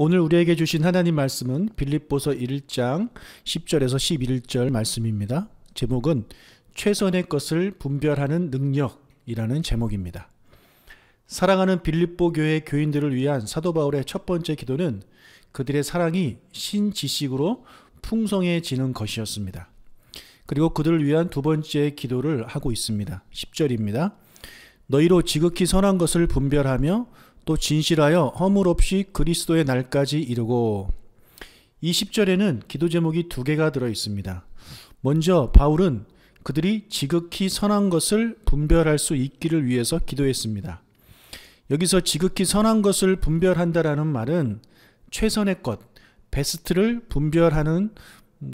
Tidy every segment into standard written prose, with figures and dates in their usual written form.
오늘 우리에게 주신 하나님 말씀은 빌립보서 1장 10절에서 11절 말씀입니다. 제목은 최선의 것을 분별하는 능력이라는 제목입니다. 사랑하는 빌립보 교회 교인들을 위한 사도 바울의 첫 번째 기도는 그들의 사랑이 신지식으로 풍성해지는 것이었습니다. 그리고 그들을 위한 두 번째 기도를 하고 있습니다. 10절입니다. 너희로 지극히 선한 것을 분별하며 또 진실하여 허물 없이 그리스도의 날까지 이르고. 이 10절에는 기도 제목이 두 개가 들어 있습니다. 먼저 바울은 그들이 지극히 선한 것을 분별할 수 있기를 위해서 기도했습니다. 여기서 지극히 선한 것을 분별한다라는 말은 최선의 것, 베스트를 분별하는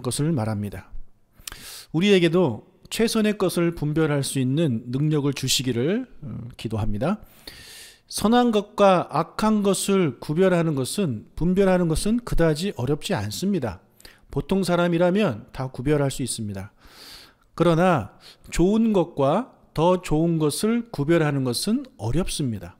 것을 말합니다. 우리에게도 최선의 것을 분별할 수 있는 능력을 주시기를 기도합니다. 선한 것과 악한 것을 분별하는 것은 그다지 어렵지 않습니다. 보통 사람이라면 다 구별할 수 있습니다. 그러나 좋은 것과 더 좋은 것을 구별하는 것은 어렵습니다.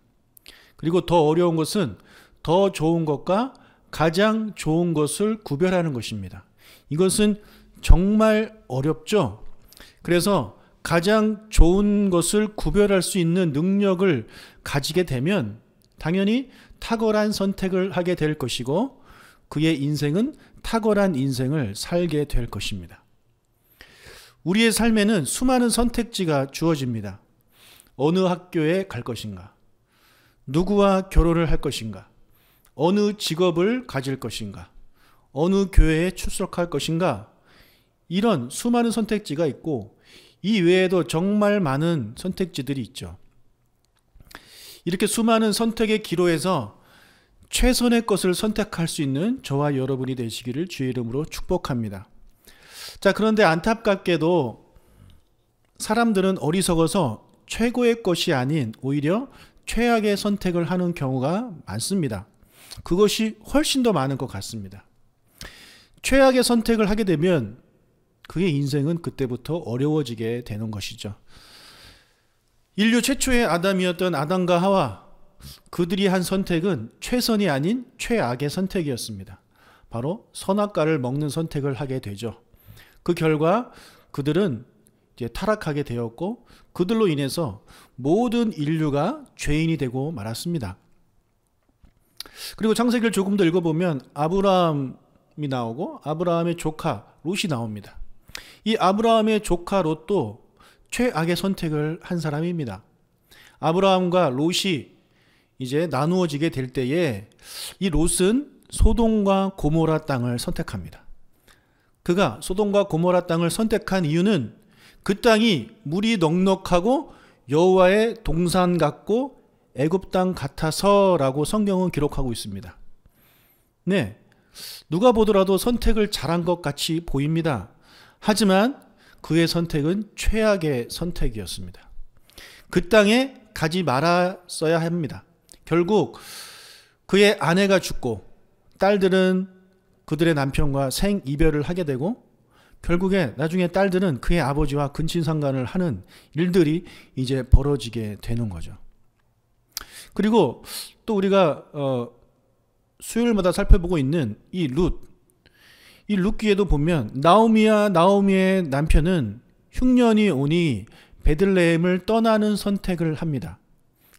그리고 더 어려운 것은 더 좋은 것과 가장 좋은 것을 구별하는 것입니다. 이것은 정말 어렵죠. 그래서 가장 좋은 것을 구별할 수 있는 능력을 가지게 되면 당연히 탁월한 선택을 하게 될 것이고 그의 인생은 탁월한 인생을 살게 될 것입니다. 우리의 삶에는 수많은 선택지가 주어집니다. 어느 학교에 갈 것인가? 누구와 결혼을 할 것인가? 어느 직업을 가질 것인가? 어느 교회에 출석할 것인가? 이런 수많은 선택지가 있고 이 외에도 정말 많은 선택지들이 있죠. 이렇게 수많은 선택의 기로에서 최선의 것을 선택할 수 있는 저와 여러분이 되시기를 주의 이름으로 축복합니다. 자, 그런데 안타깝게도 사람들은 어리석어서 최고의 것이 아닌 오히려 최악의 선택을 하는 경우가 많습니다. 그것이 훨씬 더 많은 것 같습니다. 최악의 선택을 하게 되면 그의 인생은 그때부터 어려워지게 되는 것이죠. 인류 최초의 아담이었던 아담과 하와, 그들이 한 선택은 최선이 아닌 최악의 선택이었습니다. 바로 선악과를 먹는 선택을 하게 되죠. 그 결과 그들은 이제 타락하게 되었고 그들로 인해서 모든 인류가 죄인이 되고 말았습니다. 그리고 창세기를 조금 더 읽어보면 아브라함이 나오고 아브라함의 조카 롯이 나옵니다. 이 아브라함의 조카 롯도 최악의 선택을 한 사람입니다. 아브라함과 롯이 이제 나누어지게 될 때에 이 롯은 소돔과 고모라 땅을 선택합니다. 그가 소돔과 고모라 땅을 선택한 이유는 그 땅이 물이 넉넉하고 여호와의 동산 같고 애굽 땅 같아서라고 성경은 기록하고 있습니다. 네, 누가 보더라도 선택을 잘한 것 같이 보입니다. 하지만 그의 선택은 최악의 선택이었습니다. 그 땅에 가지 말았어야 합니다. 결국 그의 아내가 죽고 딸들은 그들의 남편과 생이별을 하게 되고 결국에 나중에 딸들은 그의 아버지와 근친상간을 하는 일들이 이제 벌어지게 되는 거죠. 그리고 또 우리가 수요일마다 살펴보고 있는 이 룻기에도 보면 나오미의 남편은 흉년이 오니 베들레헴을 떠나는 선택을 합니다.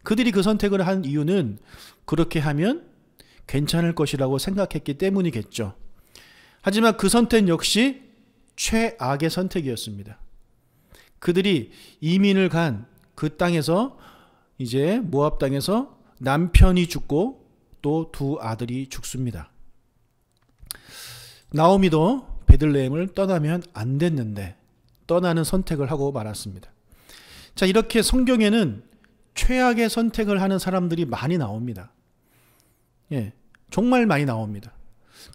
그들이 그 선택을 한 이유는 그렇게 하면 괜찮을 것이라고 생각했기 때문이겠죠. 하지만 그 선택 역시 최악의 선택이었습니다. 그들이 이민을 간 그 땅에서 이제 모압 땅에서 남편이 죽고 또 두 아들이 죽습니다. 나오미도 베들레헴을 떠나면 안 됐는데 떠나는 선택을 하고 말았습니다. 자, 이렇게 성경에는 최악의 선택을 하는 사람들이 많이 나옵니다. 예, 정말 많이 나옵니다.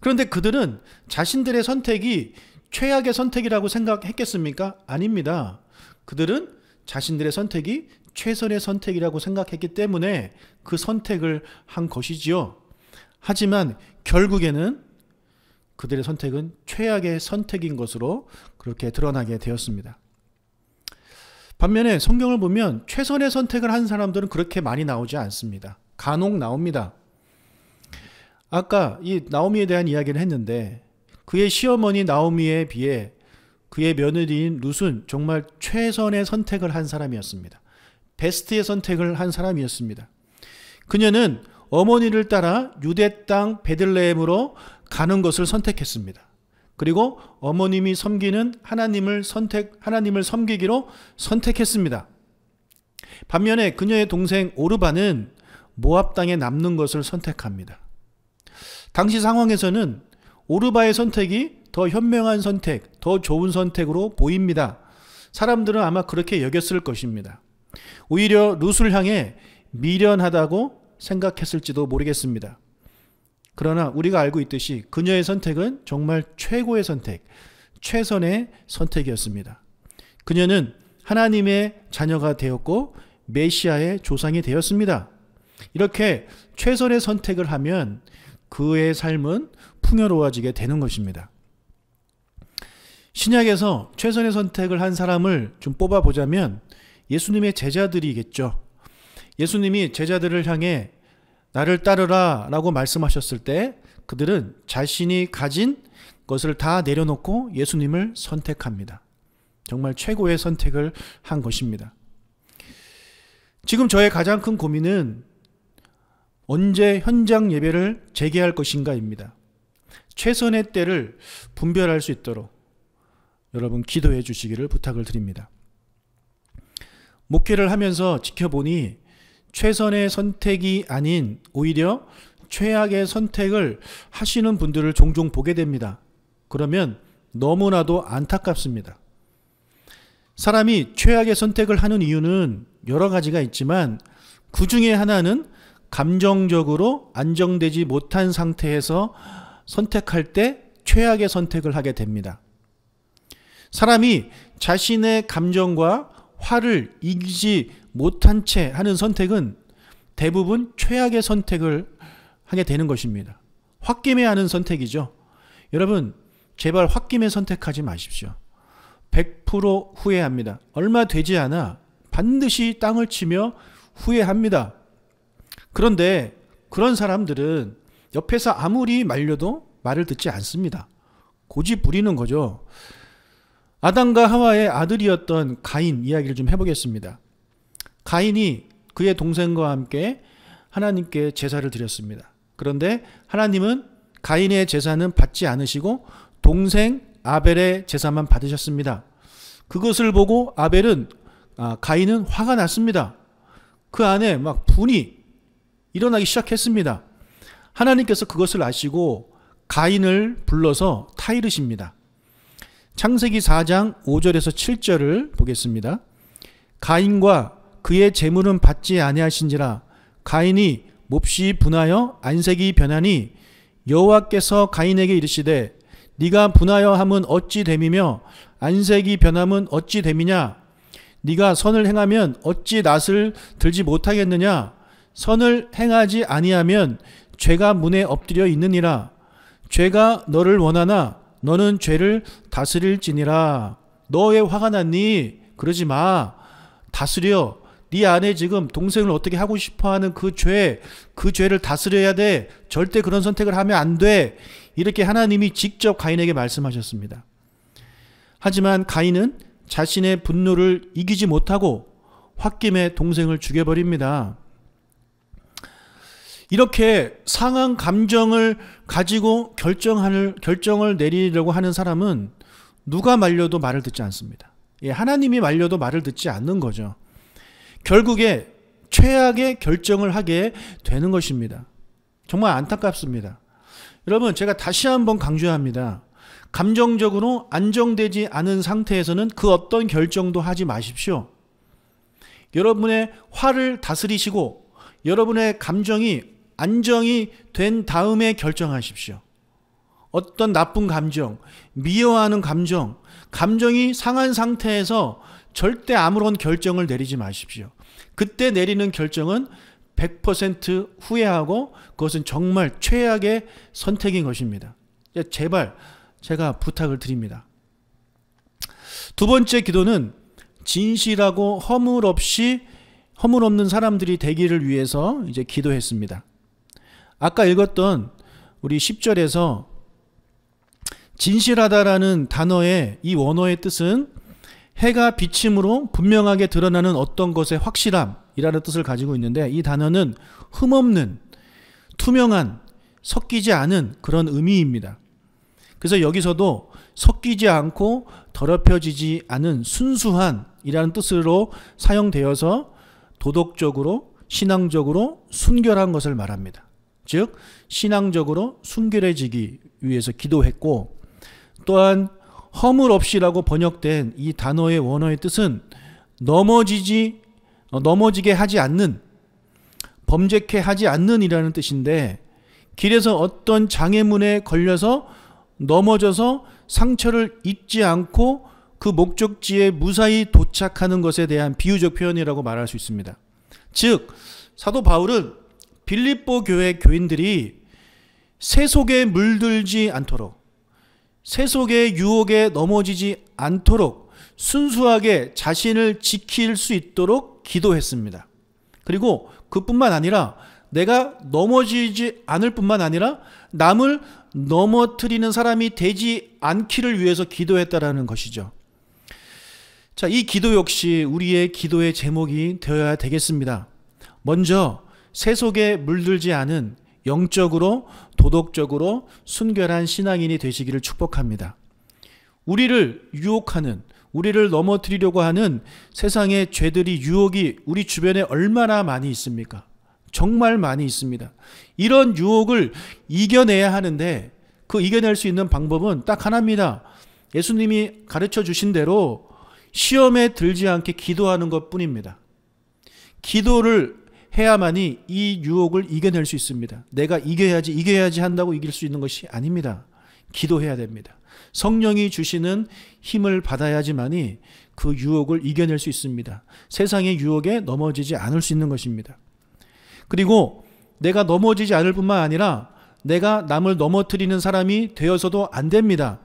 그런데 그들은 자신들의 선택이 최악의 선택이라고 생각했겠습니까? 아닙니다. 그들은 자신들의 선택이 최선의 선택이라고 생각했기 때문에 그 선택을 한 것이지요. 하지만 결국에는 그들의 선택은 최악의 선택인 것으로 그렇게 드러나게 되었습니다. 반면에 성경을 보면 최선의 선택을 한 사람들은 그렇게 많이 나오지 않습니다. 간혹 나옵니다. 아까 이 나오미에 대한 이야기를 했는데 그의 시어머니 나오미에 비해 그의 며느리인 룻은 정말 최선의 선택을 한 사람이었습니다. 베스트의 선택을 한 사람이었습니다. 그녀는 어머니를 따라 유대 땅 베들레헴으로 가는 것을 선택했습니다. 그리고 어머님이 섬기는 하나님을 섬기기로 선택했습니다. 반면에 그녀의 동생 오르바는 모압 땅에 남는 것을 선택합니다. 당시 상황에서는 오르바의 선택이 더 현명한 선택, 더 좋은 선택으로 보입니다. 사람들은 아마 그렇게 여겼을 것입니다. 오히려 룻을 향해 미련하다고 생각했을지도 모르겠습니다. 그러나 우리가 알고 있듯이 그녀의 선택은 정말 최고의 선택, 최선의 선택이었습니다. 그녀는 하나님의 자녀가 되었고 메시아의 조상이 되었습니다. 이렇게 최선의 선택을 하면 그의 삶은 풍요로워지게 되는 것입니다. 신약에서 최선의 선택을 한 사람을 좀 뽑아보자면 예수님의 제자들이겠죠. 예수님이 제자들을 향해 나를 따르라 라고 말씀하셨을 때 그들은 자신이 가진 것을 다 내려놓고 예수님을 선택합니다. 정말 최고의 선택을 한 것입니다. 지금 저의 가장 큰 고민은 언제 현장 예배를 재개할 것인가입니다. 최선의 때를 분별할 수 있도록 여러분 기도해 주시기를 부탁을 드립니다. 목회를 하면서 지켜보니 최선의 선택이 아닌 오히려 최악의 선택을 하시는 분들을 종종 보게 됩니다. 그러면 너무나도 안타깝습니다. 사람이 최악의 선택을 하는 이유는 여러 가지가 있지만 그 중에 하나는 감정적으로 안정되지 못한 상태에서 선택할 때 최악의 선택을 하게 됩니다. 사람이 자신의 감정과 화를 이기지 못한 채 하는 선택은 대부분 최악의 선택을 하게 되는 것입니다. 홧김에 하는 선택이죠. 여러분 제발 홧김에 선택하지 마십시오. 100% 후회합니다. 얼마 되지 않아 반드시 땅을 치며 후회합니다. 그런데 그런 사람들은 옆에서 아무리 말려도 말을 듣지 않습니다. 고집 부리는 거죠. 아담과 하와의 아들이었던 가인 이야기를 좀 해보겠습니다. 가인이 그의 동생과 함께 하나님께 제사를 드렸습니다. 그런데 하나님은 가인의 제사는 받지 않으시고 동생 아벨의 제사만 받으셨습니다. 그것을 보고 가인은 화가 났습니다. 그 안에 막 분이 일어나기 시작했습니다. 하나님께서 그것을 아시고 가인을 불러서 타이르십니다. 창세기 4장 5절에서 7절을 보겠습니다. 가인과 그의 재물은 받지 아니하신지라 가인이 몹시 분하여 안색이 변하니 여호와께서 가인에게 이르시되 네가 분하여 함은 어찌 됨이며 안색이 변함은 어찌 됨이냐 네가 선을 행하면 어찌 낫을 들지 못하겠느냐 선을 행하지 아니하면 죄가 문에 엎드려 있느니라 죄가 너를 원하나 너는 죄를 다스릴지니라. 너의 화가 났니? 그러지 마. 다스려. 네 안에 지금 동생을 어떻게 하고 싶어하는 그 죄를 다스려야 돼. 절대 그런 선택을 하면 안 돼. 이렇게 하나님이 직접 가인에게 말씀하셨습니다. 하지만 가인은 자신의 분노를 이기지 못하고 홧김에 동생을 죽여버립니다. 이렇게 상한 감정을 가지고 결정을 내리려고 하는 사람은 누가 말려도 말을 듣지 않습니다. 하나님이 말려도 말을 듣지 않는 거죠. 결국에 최악의 결정을 하게 되는 것입니다. 정말 안타깝습니다. 여러분 제가 다시 한번 강조합니다. 감정적으로 안정되지 않은 상태에서는 그 어떤 결정도 하지 마십시오. 여러분의 화를 다스리시고 여러분의 감정이 안정이 된 다음에 결정하십시오. 어떤 나쁜 감정, 미워하는 감정이 상한 상태에서 절대 아무런 결정을 내리지 마십시오. 그때 내리는 결정은 100% 후회하고 그것은 정말 최악의 선택인 것입니다. 제발 제가 부탁을 드립니다. 두 번째 기도는 진실하고 허물 없는 사람들이 되기를 위해서 이제 기도했습니다. 아까 읽었던 우리 10절에서 진실하다라는 단어의 이 원어의 뜻은 해가 비침으로 분명하게 드러나는 어떤 것의 확실함이라는 뜻을 가지고 있는데, 이 단어는 흠없는, 투명한, 섞이지 않은 그런 의미입니다. 그래서 여기서도 섞이지 않고 더럽혀지지 않은 순수한이라는 뜻으로 사용되어서 도덕적으로, 신앙적으로 순결한 것을 말합니다. 즉 신앙적으로 순결해지기 위해서 기도했고, 또한 허물 없이라고 번역된 이 단어의 원어의 뜻은 넘어지게 하지 않는, 범죄케 하지 않는 이라는 뜻인데, 길에서 어떤 장애물에 걸려서 넘어져서 상처를 입지 않고 그 목적지에 무사히 도착하는 것에 대한 비유적 표현이라고 말할 수 있습니다. 즉 사도 바울은 빌립보 교회 교인들이 세속에 물들지 않도록, 세속의 유혹에 넘어지지 않도록 순수하게 자신을 지킬 수 있도록 기도했습니다. 그리고 그뿐만 아니라 내가 넘어지지 않을 뿐만 아니라 남을 넘어뜨리는 사람이 되지 않기를 위해서 기도했다라는 것이죠. 자, 이 기도 역시 우리의 기도의 제목이 되어야 되겠습니다. 먼저 세속에 물들지 않은 영적으로 도덕적으로 순결한 신앙인이 되시기를 축복합니다. 우리를 유혹하는, 우리를 넘어뜨리려고 하는 세상의 죄들이, 유혹이 우리 주변에 얼마나 많이 있습니까? 정말 많이 있습니다. 이런 유혹을 이겨내야 하는데 그 이겨낼 수 있는 방법은 딱 하나입니다. 예수님이 가르쳐 주신 대로 시험에 들지 않게 기도하는 것뿐입니다. 기도를 해야만이 이 유혹을 이겨낼 수 있습니다. 내가 이겨야지 한다고 이길 수 있는 것이 아닙니다. 기도해야 됩니다. 성령이 주시는 힘을 받아야지만이 그 유혹을 이겨낼 수 있습니다. 세상의 유혹에 넘어지지 않을 수 있는 것입니다. 그리고 내가 넘어지지 않을 뿐만 아니라 내가 남을 넘어뜨리는 사람이 되어서도 안 됩니다.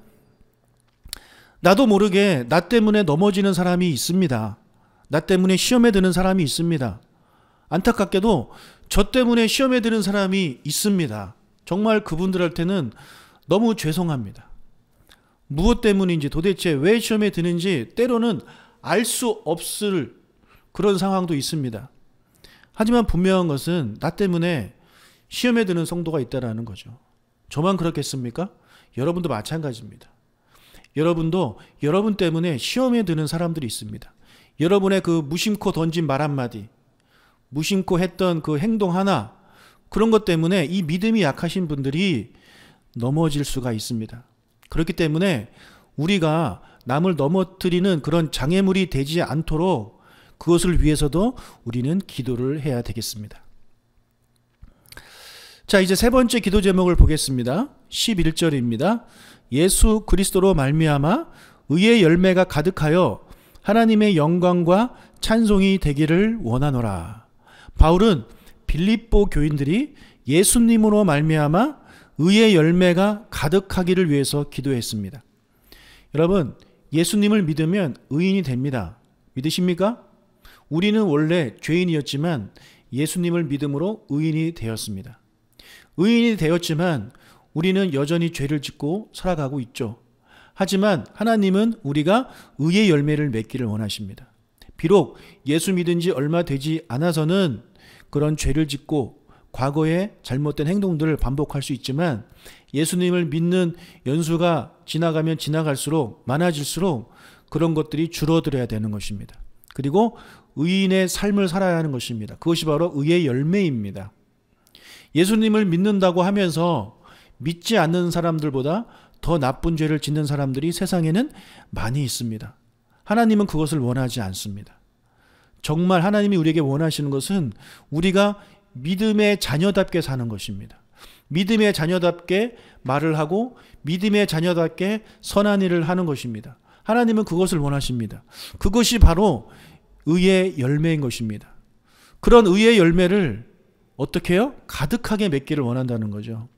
나도 모르게 나 때문에 넘어지는 사람이 있습니다. 나 때문에 시험에 드는 사람이 있습니다. 안타깝게도 저 때문에 시험에 드는 사람이 있습니다. 정말 그분들한테는 너무 죄송합니다. 무엇 때문인지, 도대체 왜 시험에 드는지 때로는 알 수 없을 그런 상황도 있습니다. 하지만 분명한 것은 나 때문에 시험에 드는 성도가 있다는 거죠. 저만 그렇겠습니까? 여러분도 마찬가지입니다. 여러분도 여러분 때문에 시험에 드는 사람들이 있습니다. 여러분의 그 무심코 던진 말 한마디, 무심코 했던 그 행동 하나, 그런 것 때문에 이 믿음이 약하신 분들이 넘어질 수가 있습니다. 그렇기 때문에 우리가 남을 넘어뜨리는 그런 장애물이 되지 않도록 그것을 위해서도 우리는 기도를 해야 되겠습니다. 자, 이제 세 번째 기도 제목을 보겠습니다. 11절입니다. 예수 그리스도로 말미암아 의의 열매가 가득하여 하나님의 영광과 찬송이 되기를 원하노라. 바울은 빌립보 교인들이 예수님으로 말미암아 의의 열매가 가득하기를 위해서 기도했습니다. 여러분, 예수님을 믿으면 의인이 됩니다. 믿으십니까? 우리는 원래 죄인이었지만 예수님을 믿음으로 의인이 되었습니다. 의인이 되었지만 우리는 여전히 죄를 짓고 살아가고 있죠. 하지만 하나님은 우리가 의의 열매를 맺기를 원하십니다. 비록 예수 믿은 지 얼마 되지 않아서는 그런 죄를 짓고 과거의 잘못된 행동들을 반복할 수 있지만 예수님을 믿는 연수가 지나가면 지나갈수록 많아질수록 그런 것들이 줄어들어야 되는 것입니다. 그리고 의인의 삶을 살아야 하는 것입니다. 그것이 바로 의의 열매입니다. 예수님을 믿는다고 하면서 믿지 않는 사람들보다 더 나쁜 죄를 짓는 사람들이 세상에는 많이 있습니다. 하나님은 그것을 원하지 않습니다. 정말 하나님이 우리에게 원하시는 것은 우리가 믿음의 자녀답게 사는 것입니다. 믿음의 자녀답게 말을 하고 믿음의 자녀답게 선한 일을 하는 것입니다. 하나님은 그것을 원하십니다. 그것이 바로 의의 열매인 것입니다. 그런 의의 열매를 어떻게 해요? 가득하게 맺기를 원한다는 거죠.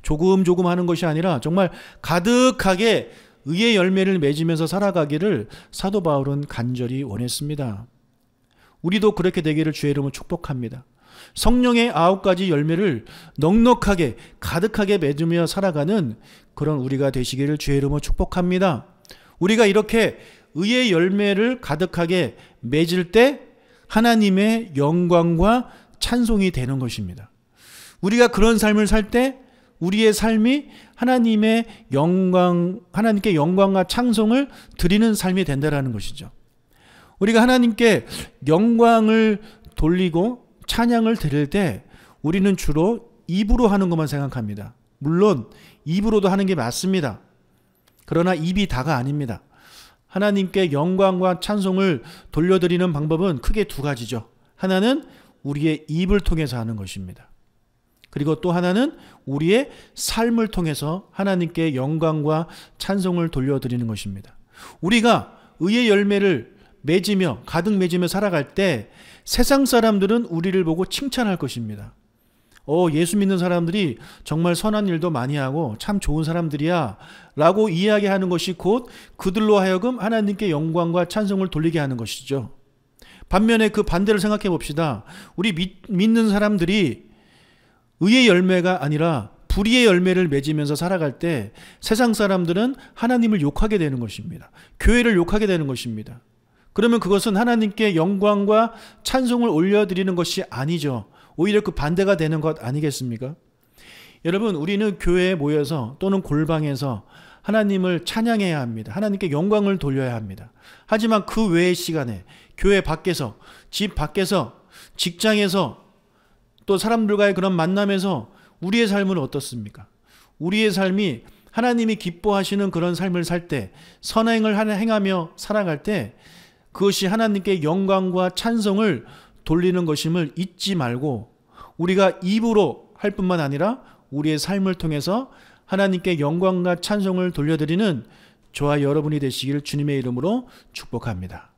조금 하는 것이 아니라 정말 가득하게 의의 열매를 맺으면서 살아가기를 사도 바울은 간절히 원했습니다. 우리도 그렇게 되기를 주의 이름으로 축복합니다. 성령의 9가지 열매를 넉넉하게 가득하게 맺으며 살아가는 그런 우리가 되시기를 주의 이름으로 축복합니다. 우리가 이렇게 의의 열매를 가득하게 맺을 때 하나님의 영광과 찬송이 되는 것입니다. 우리가 그런 삶을 살 때 우리의 삶이 하나님의 영광, 하나님께 영광과 찬송을 드리는 삶이 된다라는 것이죠. 우리가 하나님께 영광을 돌리고 찬양을 드릴 때 우리는 주로 입으로 하는 것만 생각합니다. 물론 입으로도 하는 게 맞습니다. 그러나 입이 다가 아닙니다. 하나님께 영광과 찬송을 돌려드리는 방법은 크게 2가지죠. 하나는 우리의 입을 통해서 하는 것입니다. 그리고 또 하나는 우리의 삶을 통해서 하나님께 영광과 찬송을 돌려드리는 것입니다. 우리가 의의 열매를 맺으며 가득 맺으며 살아갈 때 세상 사람들은 우리를 보고 칭찬할 것입니다. 예수 믿는 사람들이 정말 선한 일도 많이 하고 참 좋은 사람들이야 라고 이야기하는 것이 곧 그들로 하여금 하나님께 영광과 찬송을 돌리게 하는 것이죠. 반면에 그 반대를 생각해 봅시다. 우리 믿는 사람들이 의의 열매가 아니라 불의의 열매를 맺으면서 살아갈 때 세상 사람들은 하나님을 욕하게 되는 것입니다. 교회를 욕하게 되는 것입니다. 그러면 그것은 하나님께 영광과 찬송을 올려드리는 것이 아니죠. 오히려 그 반대가 되는 것 아니겠습니까? 여러분, 우리는 교회에 모여서 또는 골방에서 하나님을 찬양해야 합니다. 하나님께 영광을 돌려야 합니다. 하지만 그 외의 시간에 교회 밖에서, 집 밖에서, 직장에서 또 사람들과의 그런 만남에서 우리의 삶은 어떻습니까? 우리의 삶이 하나님이 기뻐하시는 그런 삶을 살 때, 선행을 행하며 살아갈 때 그것이 하나님께 영광과 찬송을 돌리는 것임을 잊지 말고 우리가 입으로 할 뿐만 아니라 우리의 삶을 통해서 하나님께 영광과 찬송을 돌려드리는 저와 여러분이 되시기를 주님의 이름으로 축복합니다.